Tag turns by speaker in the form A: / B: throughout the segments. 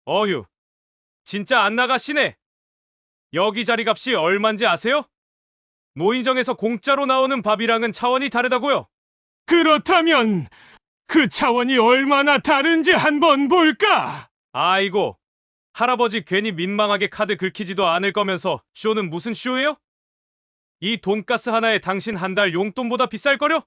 A: 어휴, 진짜 안 나가시네. 여기 자리값이 얼만지 아세요? 노인정에서 공짜로 나오는 밥이랑은 차원이 다르다고요.
B: 그렇다면 그 차원이 얼마나 다른지 한번 볼까?
A: 아이고, 할아버지 괜히 민망하게 카드 긁히지도 않을 거면서 쇼는 무슨 쇼예요? 이 돈가스 하나에 당신 한 달 용돈보다 비쌀거려?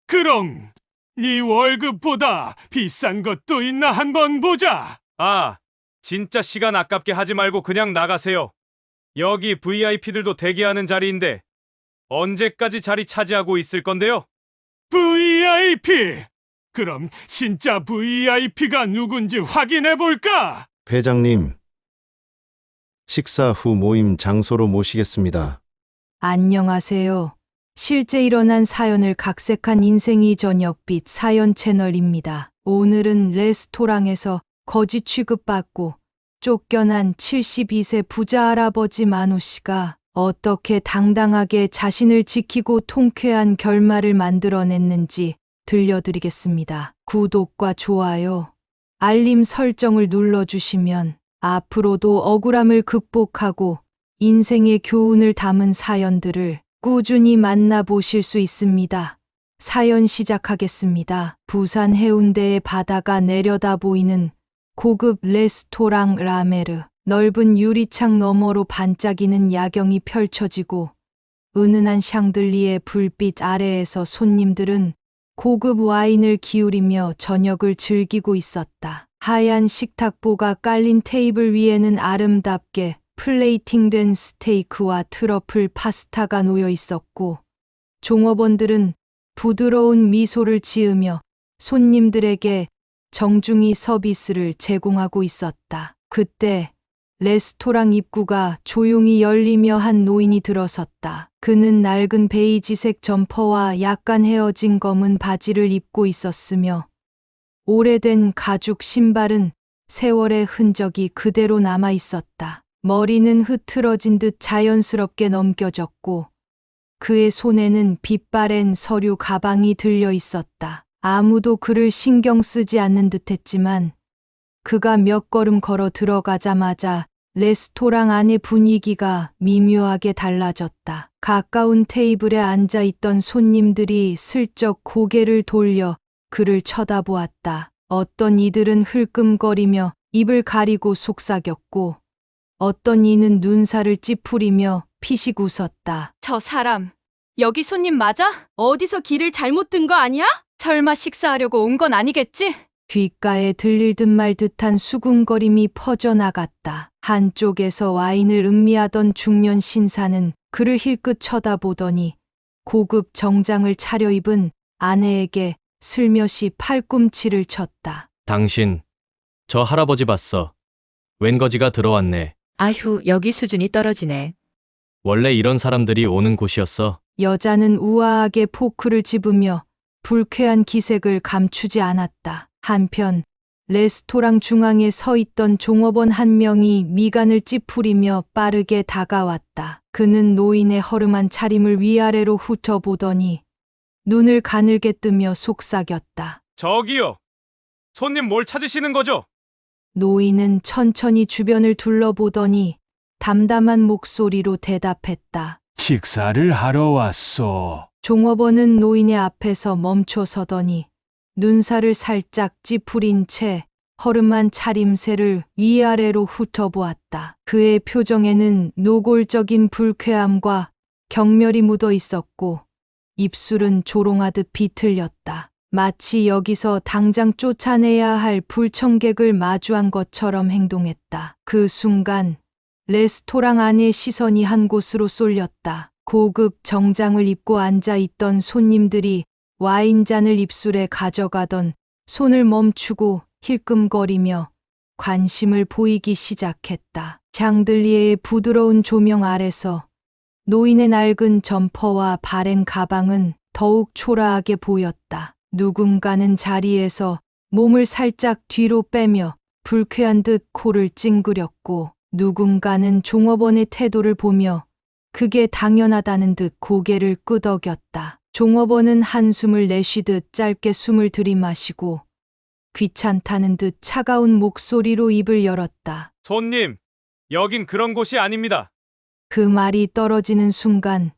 B: 그럼 네 월급보다 비싼 것도 있나 한번 보자.
A: 아, 진짜 시간 아깝게 하지 말고 그냥 나가세요. 여기 VIP들도 대기하는 자리인데 언제까지 자리 차지하고 있을 건데요?
B: VIP! 그럼 진짜 VIP가 누군지 확인해 볼까?
C: 회장님, 식사 후 모임 장소로 모시겠습니다.
D: 안녕하세요. 실제 일어난 사연을 각색한 인생이 저녁빛 사연 채널입니다. 오늘은 레스토랑에서 거지 취급받고 쫓겨난 72세 부자 할아버지 만우 씨가 어떻게 당당하게 자신을 지키고 통쾌한 결말을 만들어냈는지 들려드리겠습니다. 구독과 좋아요, 알림 설정을 눌러주시면 앞으로도 억울함을 극복하고 인생의 교훈을 담은 사연들을 꾸준히 만나보실 수 있습니다. 사연 시작하겠습니다. 부산 해운대의 바다가 내려다 보이는 고급 레스토랑 라메르. 넓은 유리창 너머로 반짝이는 야경이 펼쳐지고 은은한 샹들리에 불빛 아래에서 손님들은 고급 와인을 기울이며 저녁을 즐기고 있었다. 하얀 식탁보가 깔린 테이블 위에는 아름답게 플레이팅된 스테이크와 트러플 파스타가 놓여 있었고 종업원들은 부드러운 미소를 지으며 손님들에게 정중히 서비스를 제공하고 있었다. 그때 레스토랑 입구가 조용히 열리며 한 노인이 들어섰다. 그는 낡은 베이지색 점퍼와 약간 헤어진 검은 바지를 입고 있었으며 오래된 가죽 신발은 세월의 흔적이 그대로 남아 있었다. 머리는 흐트러진 듯 자연스럽게 넘겨졌고 그의 손에는 빛바랜 서류 가방이 들려 있었다. 아무도 그를 신경 쓰지 않는 듯했지만 그가 몇 걸음 걸어 들어가자마자 레스토랑 안의 분위기가 미묘하게 달라졌다. 가까운 테이블에 앉아 있던 손님들이 슬쩍 고개를 돌려 그를 쳐다보았다. 어떤 이들은 흘끔거리며 입을 가리고 속삭였고 어떤 이는 눈살을 찌푸리며 피식 웃었다.
E: 저 사람, 여기 손님 맞아? 어디서 길을 잘못 든 거 아니야? 설마 식사하려고 온 건 아니겠지?
D: 귓가에 들릴 듯 말 듯한 수군거림이 퍼져나갔다. 한쪽에서 와인을 음미하던 중년 신사는 그를 힐끗 쳐다보더니 고급 정장을 차려입은 아내에게 슬며시 팔꿈치를 쳤다.
F: 당신, 저 할아버지 봤어. 웬 거지가 들어왔네.
G: 아휴, 여기 수준이 떨어지네.
F: 원래 이런 사람들이 오는 곳이었어.
D: 여자는 우아하게 포크를 집으며 불쾌한 기색을 감추지 않았다. 한편 레스토랑 중앙에 서 있던 종업원 한 명이 미간을 찌푸리며 빠르게 다가왔다. 그는 노인의 허름한 차림을 위아래로 훑어보더니 눈을 가늘게 뜨며 속삭였다.
A: 저기요. 손님 뭘 찾으시는 거죠?
D: 노인은 천천히 주변을 둘러보더니 담담한 목소리로 대답했다.
B: 식사를 하러 왔소.
D: 종업원은 노인의 앞에서 멈춰 서더니 눈살을 살짝 찌푸린 채 허름한 차림새를 위아래로 훑어보았다. 그의 표정에는 노골적인 불쾌함과 경멸이 묻어 있었고 입술은 조롱하듯 비틀렸다. 마치 여기서 당장 쫓아내야 할 불청객을 마주한 것처럼 행동했다. 그 순간 레스토랑 안의 시선이 한 곳으로 쏠렸다. 고급 정장을 입고 앉아 있던 손님들이 와인잔을 입술에 가져가던 손을 멈추고 힐끔거리며 관심을 보이기 시작했다. 샹들리에의 부드러운 조명 아래서 노인의 낡은 점퍼와 바랜 가방은 더욱 초라하게 보였다. 누군가는 자리에서 몸을 살짝 뒤로 빼며 불쾌한 듯 코를 찡그렸고 누군가는 종업원의 태도를 보며 그게 당연하다는 듯 고개를 끄덕였다. 종업원은 한숨을 내쉬듯 짧게 숨을 들이마시고 귀찮다는 듯 차가운 목소리로 입을 열었다.
A: 손님, 여긴 그런 곳이 아닙니다.
D: 그 말이 떨어지는 순간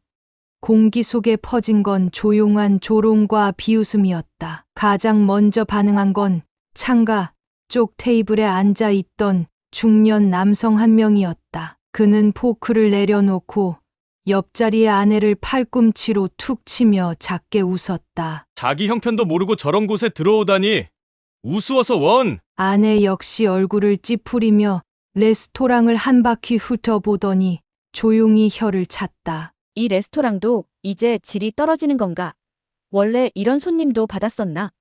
D: 공기 속에 퍼진 건 조용한 조롱과 비웃음이었다. 가장 먼저 반응한 건 창가 쪽 테이블에 앉아 있던 중년 남성 한 명이었다. 그는 포크를 내려놓고 옆자리의 아내를 팔꿈치로 툭 치며 작게 웃었다.
F: 자기 형편도 모르고 저런 곳에 들어오다니. 우스워서 원.
D: 아내 역시 얼굴을 찌푸리며 레스토랑을 한 바퀴 훑어보더니 조용히 혀를 찼다.
H: 이 레스토랑도 이제 질이 떨어지는 건가? 원래 이런 손님도 받았었나?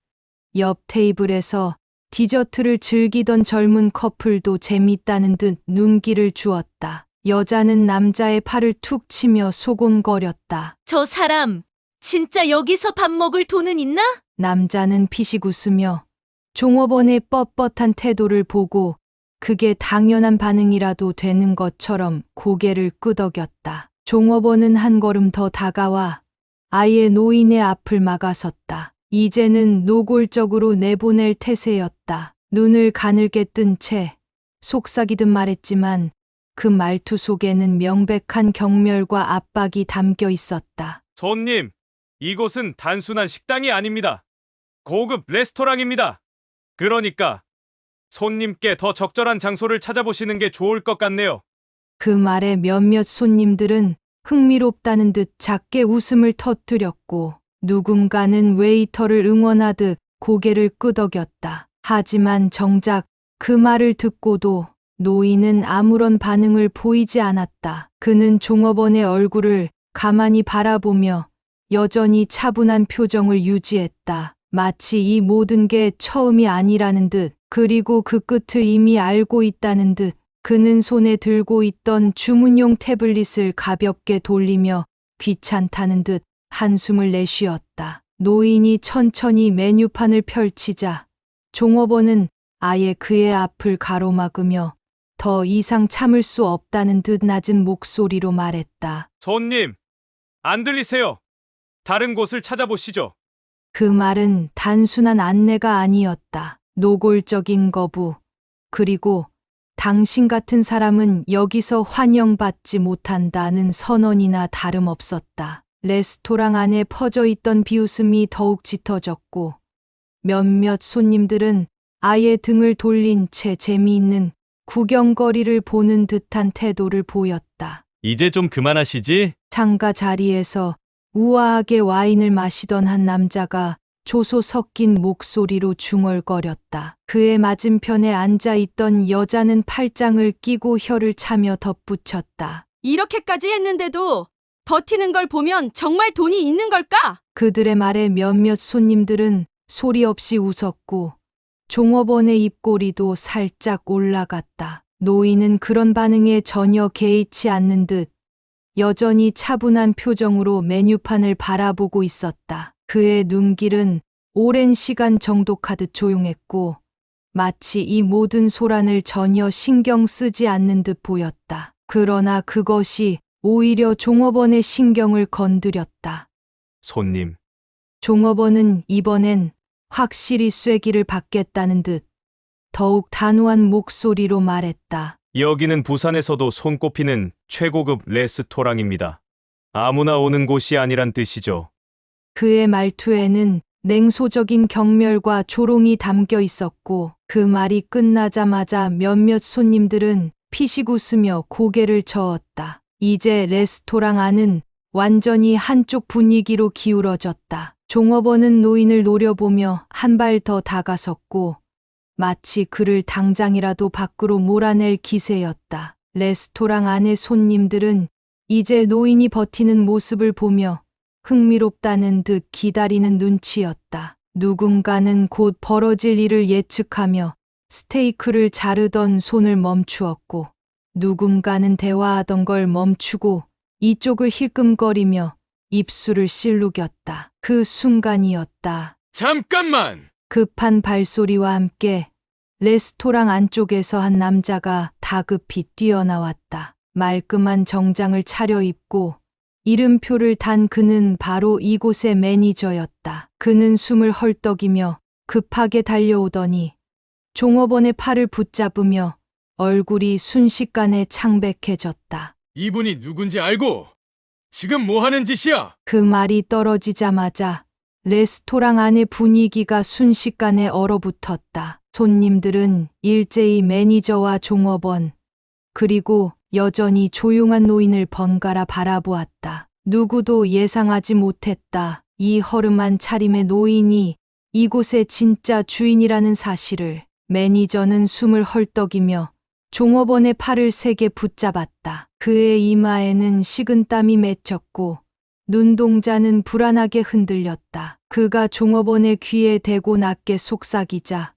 D: 옆 테이블에서 디저트를 즐기던 젊은 커플도 재밌다는 듯 눈길을 주었다. 여자는 남자의 팔을 툭 치며 소곤거렸다.
E: 저 사람, 진짜 여기서 밥 먹을 돈은 있나?
D: 남자는 피식 웃으며 종업원의 뻣뻣한 태도를 보고 그게 당연한 반응이라도 되는 것처럼 고개를 끄덕였다. 종업원은 한 걸음 더 다가와 아예 노인의 앞을 막아섰다. 이제는 노골적으로 내보낼 태세였다. 눈을 가늘게 뜬 채 속삭이듯 말했지만 그 말투 속에는 명백한 경멸과 압박이 담겨 있었다.
A: 손님, 이곳은 단순한 식당이 아닙니다. 고급 레스토랑입니다. 그러니까 손님께 더 적절한 장소를 찾아보시는 게 좋을 것 같네요.
D: 그 말에 몇몇 손님들은 흥미롭다는 듯 작게 웃음을 터뜨렸고 누군가는 웨이터를 응원하듯 고개를 끄덕였다. 하지만 정작 그 말을 듣고도 노인은 아무런 반응을 보이지 않았다. 그는 종업원의 얼굴을 가만히 바라보며 여전히 차분한 표정을 유지했다. 마치 이 모든 게 처음이 아니라는 듯, 그리고 그 끝을 이미 알고 있다는 듯. 그는 손에 들고 있던 주문용 태블릿을 가볍게 돌리며 귀찮다는 듯 한숨을 내쉬었다. 노인이 천천히 메뉴판을 펼치자 종업원은 아예 그의 앞을 가로막으며 더 이상 참을 수 없다는 듯 낮은 목소리로 말했다.
A: 손님, 안 들리세요? 다른 곳을 찾아보시죠.
D: 그 말은 단순한 안내가 아니었다. 노골적인 거부, 그리고 당신 같은 사람은 여기서 환영받지 못한다는 선언이나 다름없었다. 레스토랑 안에 퍼져 있던 비웃음이 더욱 짙어졌고 몇몇 손님들은 아예 등을 돌린 채 재미있는 구경거리를 보는 듯한 태도를 보였다.
F: 이제 좀 그만하시지?
D: 창가 자리에서 우아하게 와인을 마시던 한 남자가 조소 섞인 목소리로 중얼거렸다. 그의 맞은편에 앉아있던 여자는 팔짱을 끼고 혀를 차며 덧붙였다.
E: 이렇게까지 했는데도 버티는 걸 보면 정말 돈이 있는 걸까?
D: 그들의 말에 몇몇 손님들은 소리 없이 웃었고 종업원의 입꼬리도 살짝 올라갔다. 노인은 그런 반응에 전혀 개의치 않는 듯 여전히 차분한 표정으로 메뉴판을 바라보고 있었다. 그의 눈길은 오랜 시간 정독하듯 조용했고 마치 이 모든 소란을 전혀 신경 쓰지 않는 듯 보였다. 그러나 그것이 오히려 종업원의 신경을 건드렸다.
A: 손님,
D: 종업원은 이번엔 확실히 쐐기를 받겠다는 듯 더욱 단호한 목소리로 말했다.
A: 여기는 부산에서도 손꼽히는 최고급 레스토랑입니다. 아무나 오는 곳이 아니란 뜻이죠.
D: 그의 말투에는 냉소적인 경멸과 조롱이 담겨 있었고 그 말이 끝나자마자 몇몇 손님들은 피식 웃으며 고개를 저었다. 이제 레스토랑 안은 완전히 한쪽 분위기로 기울어졌다. 종업원은 노인을 노려보며 한 발 더 다가섰고 마치 그를 당장이라도 밖으로 몰아낼 기세였다. 레스토랑 안의 손님들은 이제 노인이 버티는 모습을 보며 흥미롭다는 듯 기다리는 눈치였다. 누군가는 곧 벌어질 일을 예측하며 스테이크를 자르던 손을 멈추었고 누군가는 대화하던 걸 멈추고 이쪽을 힐끔거리며 입술을 실룩였다. 그 순간이었다.
B: 잠깐만!
D: 급한 발소리와 함께 레스토랑 안쪽에서 한 남자가 다급히 뛰어나왔다. 말끔한 정장을 차려입고 이름표를 단 그는 바로 이곳의 매니저였다. 그는 숨을 헐떡이며 급하게 달려오더니 종업원의 팔을 붙잡으며 얼굴이 순식간에 창백해졌다.
A: 이분이 누군지 알고 지금 뭐 하는 짓이야?
D: 그 말이 떨어지자마자 레스토랑 안의 분위기가 순식간에 얼어붙었다. 손님들은 일제히 매니저와 종업원, 그리고 여전히 조용한 노인을 번갈아 바라보았다. 누구도 예상하지 못했다. 이 허름한 차림의 노인이 이곳의 진짜 주인이라는 사실을. 매니저는 숨을 헐떡이며 종업원의 팔을 세게 붙잡았다. 그의 이마에는 식은땀이 맺혔고 눈동자는 불안하게 흔들렸다. 그가 종업원의 귀에 대고 낮게 속삭이자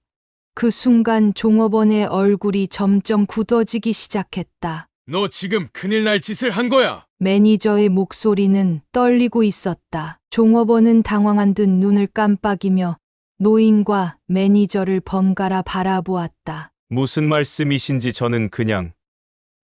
D: 그 순간 종업원의 얼굴이 점점 굳어지기 시작했다.
A: 너 지금 큰일 날 짓을 한 거야.
D: 매니저의 목소리는 떨리고 있었다. 종업원은 당황한 듯 눈을 깜빡이며 노인과 매니저를 번갈아 바라보았다.
A: 무슨 말씀이신지 저는 그냥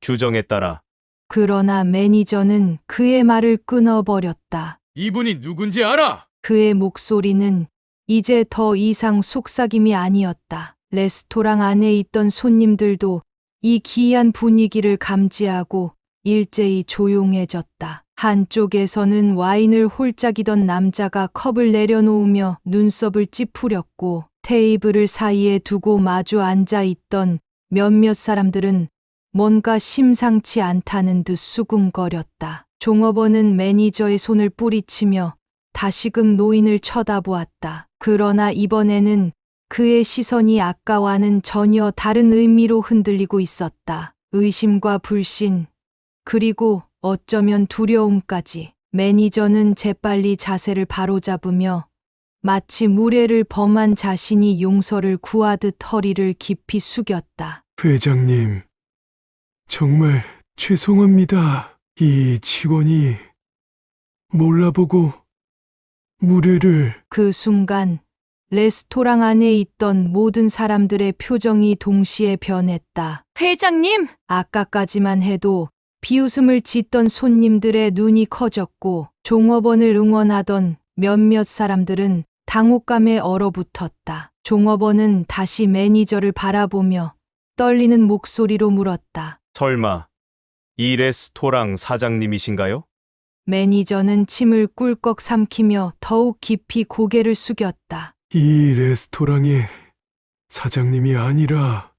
A: 규정에 따라.
D: 그러나 매니저는 그의 말을 끊어버렸다.
A: 이분이 누군지 알아?
D: 그의 목소리는 이제 더 이상 속삭임이 아니었다. 레스토랑 안에 있던 손님들도 이 기이한 분위기를 감지하고 일제히 조용해졌다. 한쪽에서는 와인을 홀짝이던 남자가 컵을 내려놓으며 눈썹을 찌푸렸고 테이블을 사이에 두고 마주 앉아 있던 몇몇 사람들은 뭔가 심상치 않다는 듯 수군거렸다. 종업원은 매니저의 손을 뿌리치며 다시금 노인을 쳐다보았다. 그러나 이번에는 그의 시선이 아까와는 전혀 다른 의미로 흔들리고 있었다. 의심과 불신, 그리고 어쩌면 두려움까지. 매니저는 재빨리 자세를 바로잡으며 마치 무례를 범한 자신이 용서를 구하듯 허리를 깊이 숙였다.
B: 회장님, 정말 죄송합니다. 이 직원이 몰라보고 무례를.
D: 그 순간 레스토랑 안에 있던 모든 사람들의 표정이 동시에 변했다.
E: 회장님!
D: 아까까지만 해도 비웃음을 짓던 손님들의 눈이 커졌고 종업원을 응원하던 몇몇 사람들은 당혹감에 얼어붙었다. 종업원은 다시 매니저를 바라보며 떨리는 목소리로 물었다.
A: 설마 이 레스토랑 사장님이신가요?
D: 매니저는 침을 꿀꺽 삼키며 더욱 깊이 고개를 숙였다.
B: 이 레스토랑의 사장님이 아니라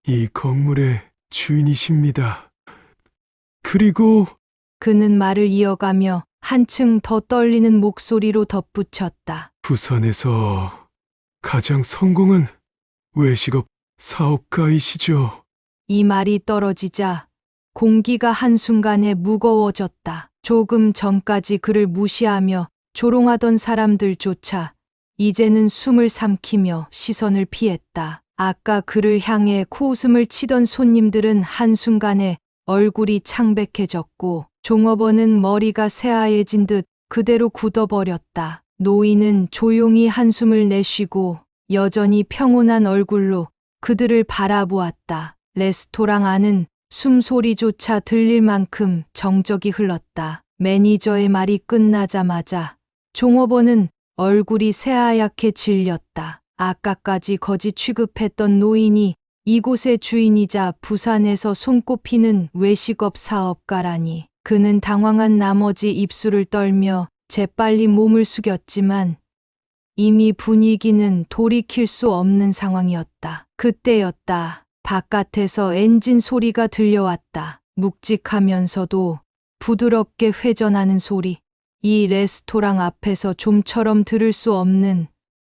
B: 이 건물의 주인이십니다. 그리고
D: 그는 말을 이어가며 한층 더 떨리는 목소리로 덧붙였다.
B: 부산에서 가장 성공한 외식업 사업가이시죠.
D: 이 말이 떨어지자 공기가 한순간에 무거워졌다. 조금 전까지 그를 무시하며 조롱하던 사람들조차 이제는 숨을 삼키며 시선을 피했다. 아까 그를 향해 코웃음을 치던 손님들은 한순간에 얼굴이 창백해졌고 종업원은 머리가 새하얘진 듯 그대로 굳어버렸다. 노인은 조용히 한숨을 내쉬고 여전히 평온한 얼굴로 그들을 바라보았다. 레스토랑 안은 숨소리조차 들릴 만큼 정적이 흘렀다. 매니저의 말이 끝나자마자 종업원은 얼굴이 새하얗게 질렸다. 아까까지 거지 취급했던 노인이 이곳의 주인이자 부산에서 손꼽히는 외식업 사업가라니. 그는 당황한 나머지 입술을 떨며 재빨리 몸을 숙였지만 이미 분위기는 돌이킬 수 없는 상황이었다. 그때였다. 바깥에서 엔진 소리가 들려왔다. 묵직하면서도 부드럽게 회전하는 소리. 이 레스토랑 앞에서 좀처럼 들을 수 없는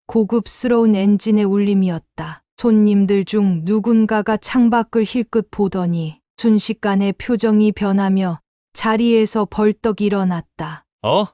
D: 고급스러운 엔진의 울림이었다. 손님들 중 누군가가 창밖을 힐끗 보더니 순식간에 표정이 변하며 자리에서 벌떡 일어났다.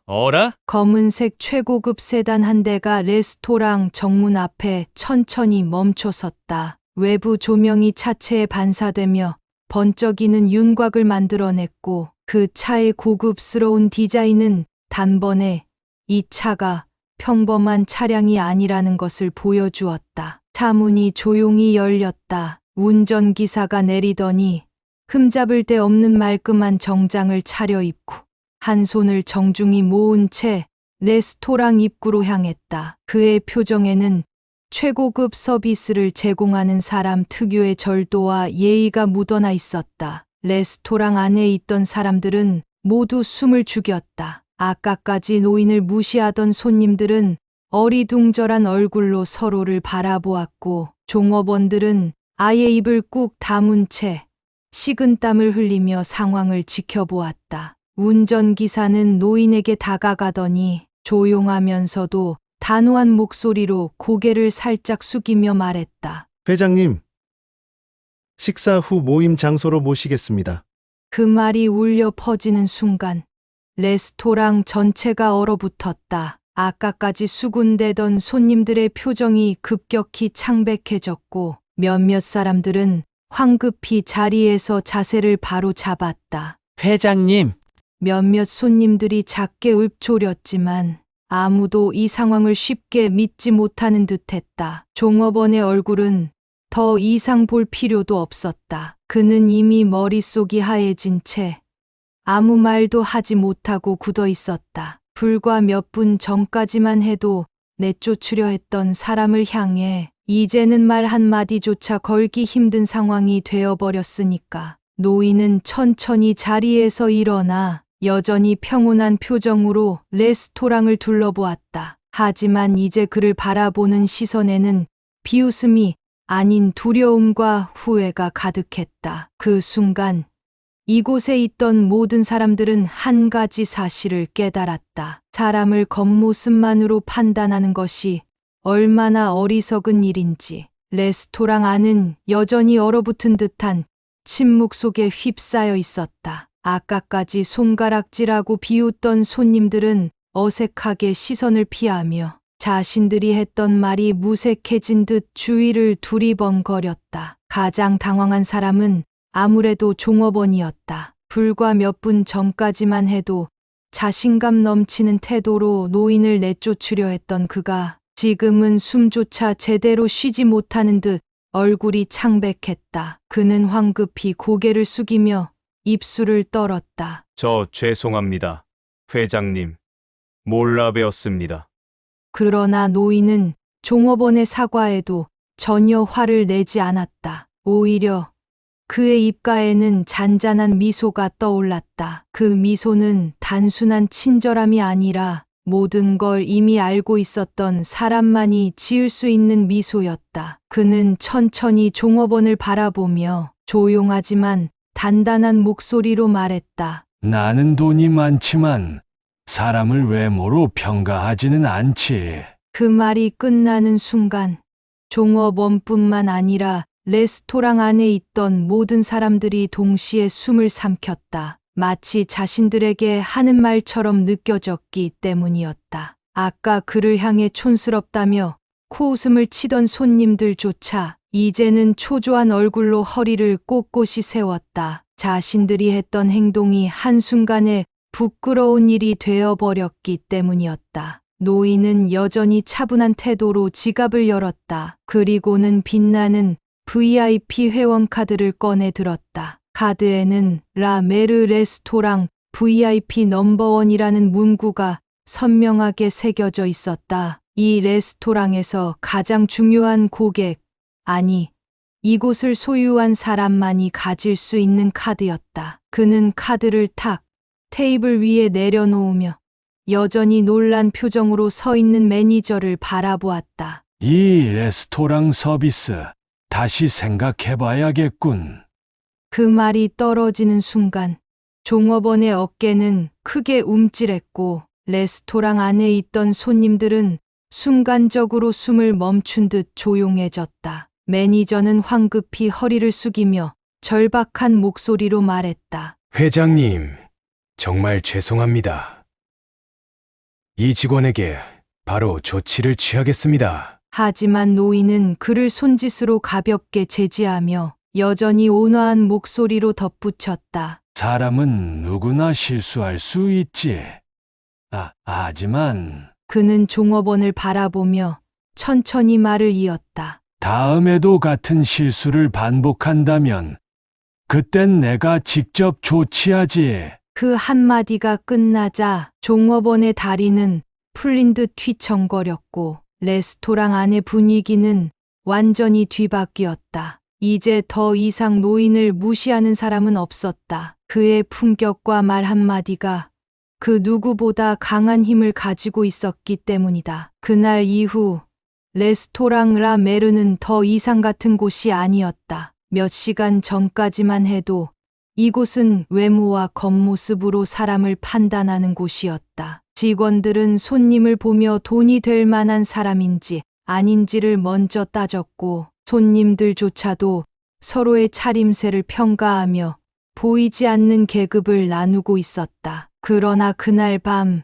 F: 어라?
D: 검은색 최고급 세단 한 대가 레스토랑 정문 앞에 천천히 멈춰섰다. 외부 조명이 차체에 반사되며 번쩍이는 윤곽을 만들어냈고 그 차의 고급스러운 디자인은 단번에 이 차가 평범한 차량이 아니라는 것을 보여주었다. 차 문이 조용히 열렸다. 운전기사가 내리더니 흠잡을 데 없는 말끔한 정장을 차려입고 한 손을 정중히 모은 채 레스토랑 입구로 향했다. 그의 표정에는 최고급 서비스를 제공하는 사람 특유의 절도와 예의가 묻어나 있었다. 레스토랑 안에 있던 사람들은 모두 숨을 죽였다. 아까까지 노인을 무시하던 손님들은 어리둥절한 얼굴로 서로를 바라보았고, 종업원들은 아예 입을 꾹 다문 채 식은땀을 흘리며 상황을 지켜보았다. 운전기사는 노인에게 다가가더니 조용하면서도 단호한 목소리로 고개를 살짝 숙이며 말했다.
C: 회장님, 식사 후 모임 장소로 모시겠습니다.
D: 그 말이 울려 퍼지는 순간 레스토랑 전체가 얼어붙었다. 아까까지 수군대던 손님들의 표정이 급격히 창백해졌고, 몇몇 사람들은 황급히 자리에서 자세를 바로 잡았다.
I: 회장님,
D: 몇몇 손님들이 작게 읊조렸지만 아무도 이 상황을 쉽게 믿지 못하는 듯했다. 종업원의 얼굴은 더 이상 볼 필요도 없었다. 그는 이미 머릿속이 하얘진 채 아무 말도 하지 못하고 굳어 있었다. 불과 몇 분 전까지만 해도 내쫓으려 했던 사람을 향해 이제는 말 한마디조차 걸기 힘든 상황이 되어버렸으니까. 노인은 천천히 자리에서 일어나 여전히 평온한 표정으로 레스토랑을 둘러보았다. 하지만 이제 그를 바라보는 시선에는 비웃음이 아닌 두려움과 후회가 가득했다. 그 순간 이곳에 있던 모든 사람들은 한 가지 사실을 깨달았다. 사람을 겉모습만으로 판단하는 것이 얼마나 어리석은 일인지. 레스토랑 안은 여전히 얼어붙은 듯한 침묵 속에 휩싸여 있었다. 아까까지 손가락질하고 비웃던 손님들은 어색하게 시선을 피하며 자신들이 했던 말이 무색해진 듯 주위를 두리번거렸다. 가장 당황한 사람은 아무래도 종업원이었다. 불과 몇 분 전까지만 해도 자신감 넘치는 태도로 노인을 내쫓으려 했던 그가 지금은 숨조차 제대로 쉬지 못하는 듯 얼굴이 창백했다. 그는 황급히 고개를 숙이며 입술을 떨었다.
A: 저 죄송합니다. 회장님. 몰라 뵈었습니다.
D: 그러나 노인은 종업원의 사과에도 전혀 화를 내지 않았다. 오히려 그의 입가에는 잔잔한 미소가 떠올랐다. 그 미소는 단순한 친절함이 아니라 모든 걸 이미 알고 있었던 사람만이 지을 수 있는 미소였다. 그는 천천히 종업원을 바라보며 조용하지만 단단한 목소리로 말했다.
B: 나는 돈이 많지만 사람을 외모로 평가하지는 않지.
D: 그 말이 끝나는 순간 종업원뿐만 아니라 레스토랑 안에 있던 모든 사람들이 동시에 숨을 삼켰다. 마치 자신들에게 하는 말처럼 느껴졌기 때문이었다. 아까 그를 향해 촌스럽다며 코웃음을 치던 손님들조차 이제는 초조한 얼굴로 허리를 꼿꼿이 세웠다. 자신들이 했던 행동이 한순간에 부끄러운 일이 되어버렸기 때문이었다. 노인은 여전히 차분한 태도로 지갑을 열었다. 그리고는 빛나는 VIP 회원카드를 꺼내 들었다. 카드에는 라 메르 레스토랑 VIP 넘버원이라는 문구가 선명하게 새겨져 있었다. 이 레스토랑에서 가장 중요한 고객, 아니, 이곳을 소유한 사람만이 가질 수 있는 카드였다. 그는 카드를 탁 테이블 위에 내려놓으며 여전히 놀란 표정으로 서 있는 매니저를 바라보았다.
B: 이 레스토랑 서비스 다시 생각해봐야겠군.
D: 그 말이 떨어지는 순간 종업원의 어깨는 크게 움찔했고 레스토랑 안에 있던 손님들은 순간적으로 숨을 멈춘 듯 조용해졌다. 매니저는 황급히 허리를 숙이며 절박한 목소리로 말했다.
B: 회장님, 정말 죄송합니다. 이 직원에게 바로 조치를 취하겠습니다.
D: 하지만 노인은 그를 손짓으로 가볍게 제지하며 여전히 온화한 목소리로 덧붙였다.
B: 사람은 누구나 실수할 수 있지. 하지만
D: 그는 종업원을 바라보며 천천히 말을 이었다.
B: 다음에도 같은 실수를 반복한다면 그땐 내가 직접 조치하지.
D: 그 한마디가 끝나자 종업원의 다리는 풀린 듯 휘청거렸고 레스토랑 안의 분위기는 완전히 뒤바뀌었다. 이제 더 이상 노인을 무시하는 사람은 없었다. 그의 품격과 말 한마디가 그 누구보다 강한 힘을 가지고 있었기 때문이다. 그날 이후 레스토랑 라 메르는 더 이상 같은 곳이 아니었다. 몇 시간 전까지만 해도 이곳은 외모와 겉모습으로 사람을 판단하는 곳이었다. 직원들은 손님을 보며 돈이 될 만한 사람인지 아닌지를 먼저 따졌고 손님들조차도 서로의 차림새를 평가하며 보이지 않는 계급을 나누고 있었다. 그러나 그날 밤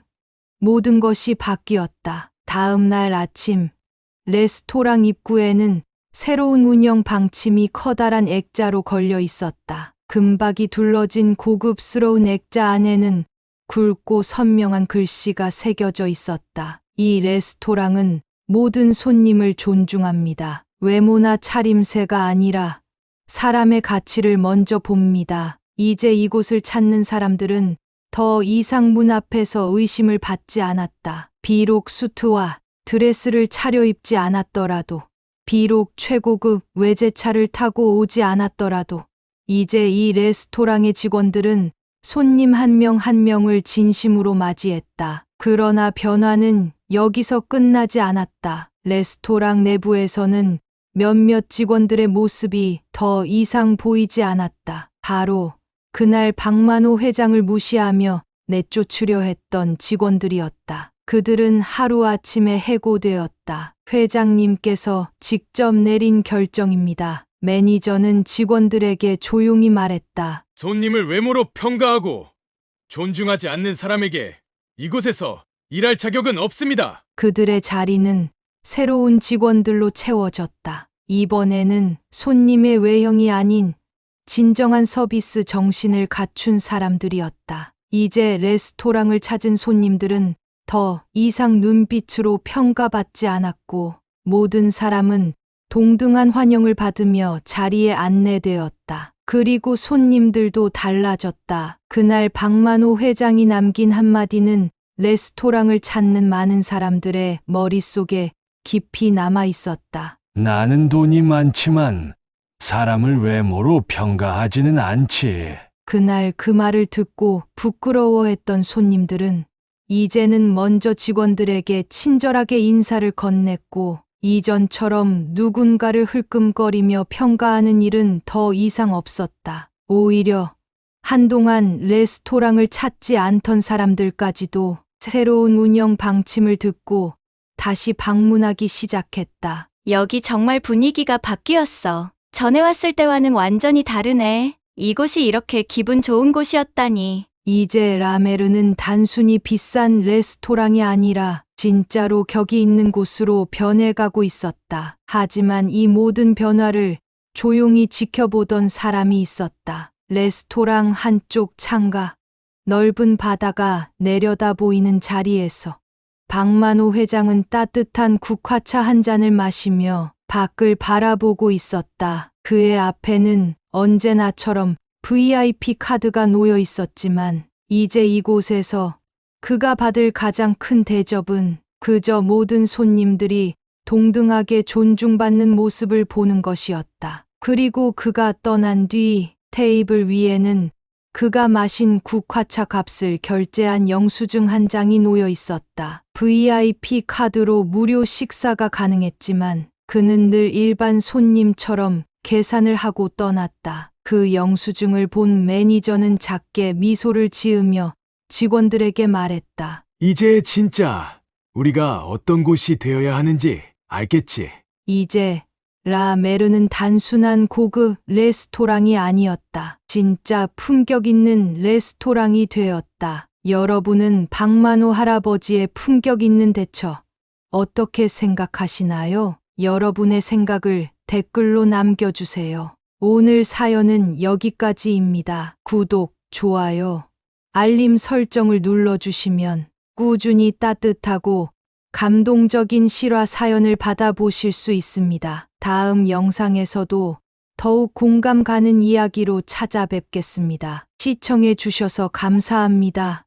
D: 모든 것이 바뀌었다. 다음 날 아침 레스토랑 입구에는 새로운 운영 방침이 커다란 액자로 걸려 있었다. 금박이 둘러진 고급스러운 액자 안에는 굵고 선명한 글씨가 새겨져 있었다. 이 레스토랑은 모든 손님을 존중합니다. 외모나 차림새가 아니라 사람의 가치를 먼저 봅니다. 이제 이곳을 찾는 사람들은 더 이상 문 앞에서 의심을 받지 않았다. 비록 수트와 드레스를 차려입지 않았더라도, 비록 최고급 외제차를 타고 오지 않았더라도, 이제 이 레스토랑의 직원들은 손님 한 명 한 명을 진심으로 맞이했다. 그러나 변화는 여기서 끝나지 않았다. 레스토랑 내부에서는 몇몇 직원들의 모습이 더 이상 보이지 않았다. 바로 그날 박만호 회장을 무시하며 내쫓으려 했던 직원들이었다. 그들은 하루아침에 해고되었다. 회장님께서 직접 내린 결정입니다. 매니저는 직원들에게 조용히 말했다.
A: 손님을 외모로 평가하고 존중하지 않는 사람에게 이곳에서 일할 자격은 없습니다.
D: 그들의 자리는 새로운 직원들로 채워졌다. 이번에는 손님의 외형이 아닌 진정한 서비스 정신을 갖춘 사람들이었다. 이제 레스토랑을 찾은 손님들은 더 이상 눈빛으로 평가받지 않았고 모든 사람은 동등한 환영을 받으며 자리에 안내되었다. 그리고 손님들도 달라졌다. 그날 박만호 회장이 남긴 한마디는 레스토랑을 찾는 많은 사람들의 머릿속에 깊이 남아 있었다.
B: 나는 돈이 많지만 사람을 외모로 평가하지는 않지.
D: 그날 그 말을 듣고 부끄러워했던 손님들은 이제는 먼저 직원들에게 친절하게 인사를 건넸고 이전처럼 누군가를 흘끔거리며 평가하는 일은 더 이상 없었다. 오히려 한동안 레스토랑을 찾지 않던 사람들까지도 새로운 운영 방침을 듣고 다시 방문하기 시작했다.
E: 여기 정말 분위기가 바뀌었어. 전에 왔을 때와는 완전히 다르네. 이곳이 이렇게 기분 좋은 곳이었다니.
D: 이제 라메르는 단순히 비싼 레스토랑이 아니라 진짜로 격이 있는 곳으로 변해가고 있었다. 하지만 이 모든 변화를 조용히 지켜보던 사람이 있었다. 레스토랑 한쪽 창가, 넓은 바다가 내려다 보이는 자리에서 박만호 회장은 따뜻한 국화차 한 잔을 마시며 밖을 바라보고 있었다. 그의 앞에는 언제나처럼 VIP 카드가 놓여 있었지만 이제 이곳에서 그가 받을 가장 큰 대접은 그저 모든 손님들이 동등하게 존중받는 모습을 보는 것이었다. 그리고 그가 떠난 뒤 테이블 위에는 그가 마신 국화차 값을 결제한 영수증 한 장이 놓여 있었다. VIP 카드로 무료 식사가 가능했지만 그는 늘 일반 손님처럼 계산을 하고 떠났다. 그 영수증을 본 매니저는 작게 미소를 지으며 직원들에게 말했다.
I: 이제 진짜 우리가 어떤 곳이 되어야 하는지 알겠지?
D: 이제 라메르는 단순한 고급 레스토랑이 아니었다. 진짜 품격 있는 레스토랑이 되었다. 여러분은 박만호 할아버지의 품격 있는 대처 어떻게 생각하시나요? 여러분의 생각을 댓글로 남겨주세요. 오늘 사연은 여기까지입니다. 구독, 좋아요, 알림 설정을 눌러주시면 꾸준히 따뜻하고 감동적인 실화 사연을 받아보실 수 있습니다. 다음 영상에서도 더욱 공감 가는 이야기로 찾아뵙겠습니다. 시청해 주셔서 감사합니다.